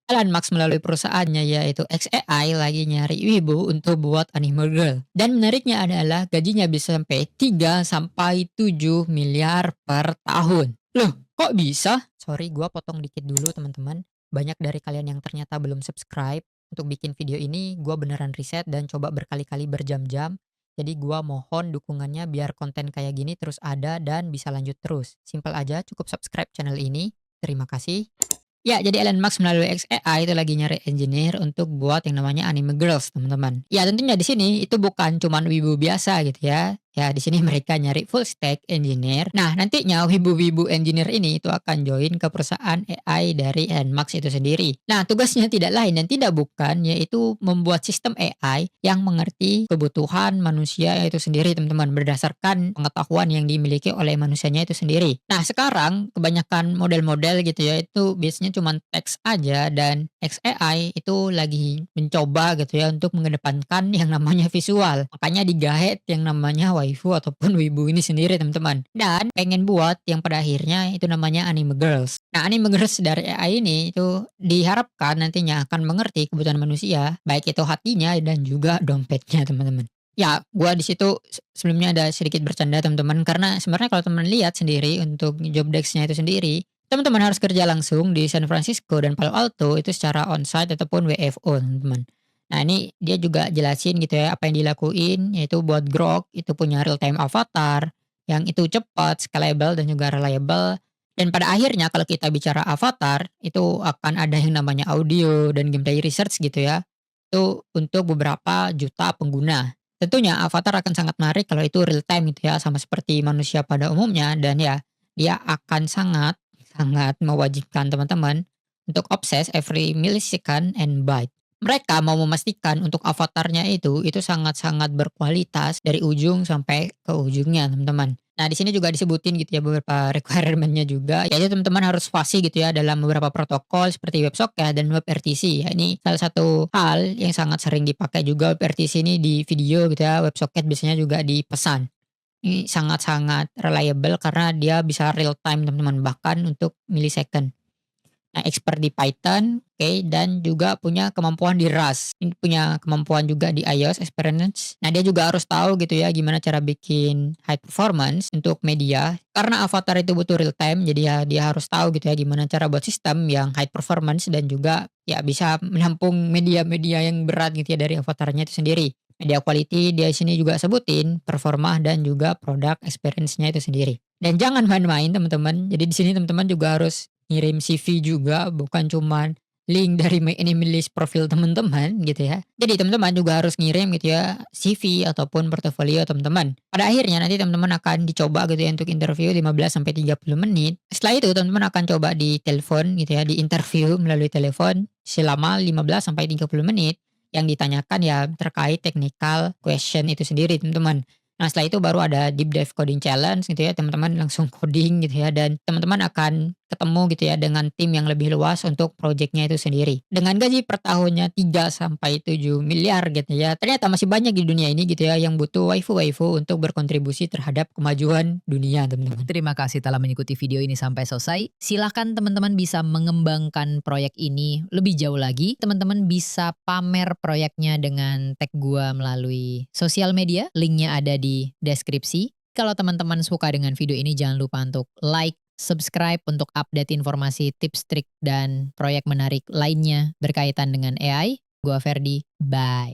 Elon Musk melalui perusahaannya yaitu xAI lagi nyari wibu untuk buat anime girl. Dan menariknya adalah gajinya bisa sampai 3 sampai 7 miliar per tahun. Loh, kok bisa? Sorry, gua potong dikit dulu teman-teman. Banyak dari kalian yang ternyata belum subscribe. Untuk bikin video ini, gua beneran riset dan coba berkali-kali berjam-jam. Jadi gua mohon dukungannya biar konten kayak gini terus ada dan bisa lanjut terus. Simpel aja, cukup subscribe channel ini. Terima kasih. Ya, jadi Elon Musk melalui xAI itu lagi nyari engineer untuk buat yang namanya anime girls, teman-teman. Ya, tentunya di sini itu bukan cuman wibu biasa gitu ya. Ya, di sini mereka nyari full stack engineer. Nah, nantinya wibu-wibu engineer ini itu akan join ke perusahaan AI dari Elon Musk itu sendiri. Nah, tugasnya tidak lain dan tidak bukan yaitu membuat sistem AI yang mengerti kebutuhan manusia itu sendiri, teman-teman, berdasarkan pengetahuan yang dimiliki oleh manusianya itu sendiri. Nah, sekarang kebanyakan model-model gitu ya itu biasanya cuma teks aja dan xAI itu lagi mencoba gitu ya untuk mengedepankan yang namanya visual. Makanya digaet yang namanya waifu ataupun wibu ini sendiri, teman-teman. Dan pengen buat yang pada akhirnya itu namanya anime girls. Nah, anime girls dari AI ini itu diharapkan nantinya akan mengerti kebutuhan manusia, baik itu hatinya dan juga dompetnya, teman-teman. Ya, gua di situ sebelumnya ada sedikit bercanda, teman-teman, karena sebenarnya kalau teman lihat sendiri untuk job desk-nya itu sendiri, teman-teman harus kerja langsung di San Francisco dan Palo Alto itu secara onsite ataupun WFO, teman-teman. Nah, ini dia juga jelasin gitu ya apa yang dilakuin yaitu buat Grok itu punya real time avatar yang itu cepat, scalable dan juga reliable. Dan pada akhirnya kalau kita bicara avatar itu akan ada yang namanya audio dan gameplay research gitu ya. Itu untuk beberapa juta pengguna. Tentunya avatar akan sangat menarik kalau itu real time gitu ya, sama seperti manusia pada umumnya dan ya, dia akan sangat sangat mewajibkan teman-teman untuk obses every millisecond and byte. Mereka mau memastikan untuk avatarnya itu sangat-sangat berkualitas dari ujung sampai ke ujungnya, teman-teman. Nah, di sini juga disebutin gitu ya beberapa requirement-nya juga, yaitu teman-teman harus fasih gitu ya dalam beberapa protokol seperti WebSocket dan WebRTC. Ya, ini salah satu hal yang sangat sering dipakai juga WebRTC ini di video gitu ya, WebSocket biasanya juga di pesan. Ini sangat-sangat reliable karena dia bisa real time, teman-teman, bahkan untuk millisecond. Nah, expert di Python, oke, dan juga punya kemampuan di Rust. Ini punya kemampuan juga di iOS experience. Nah, dia juga harus tahu gitu ya gimana cara bikin high performance untuk media. Karena avatar itu butuh real time, jadi ya dia harus tahu gitu ya gimana cara buat sistem yang high performance dan juga ya bisa menampung media-media yang berat gitu ya dari avatarnya itu sendiri. Media quality dia sini juga sebutin performa dan juga product experience-nya itu sendiri. Dan jangan main-main, teman-teman. Jadi di sini teman-teman juga harus ngirim CV juga, bukan cuman link dari my email list profil teman-teman gitu ya. Jadi teman-teman juga harus ngirim gitu ya CV ataupun portofolio teman-teman. Pada akhirnya nanti teman-teman akan dicoba gitu ya untuk interview 15 sampai 30 menit. Setelah itu teman-teman akan coba di telepon gitu ya, di interview melalui telepon selama 15 sampai 30 menit yang ditanyakan ya terkait technical question itu sendiri, teman-teman. Nah, setelah itu baru ada deep dive coding challenge gitu ya, teman-teman langsung coding gitu ya dan teman-teman akan ketemu gitu ya dengan tim yang lebih luas untuk projeknya itu sendiri. Dengan gaji per tahunnya 3 sampai 7 miliar gitu ya. Ternyata masih banyak di dunia ini gitu ya yang butuh waifu-waifu untuk berkontribusi terhadap kemajuan dunia, teman-teman. Terima kasih telah mengikuti video ini sampai selesai. Silahkan teman-teman bisa mengembangkan proyek ini lebih jauh lagi. Teman-teman bisa pamer proyeknya dengan tag gua melalui sosial media. Linknya ada di deskripsi. Kalau teman-teman suka dengan video ini jangan lupa untuk like, subscribe untuk update informasi, tips, trik, dan proyek menarik lainnya berkaitan dengan AI. Gua Ferdi, bye.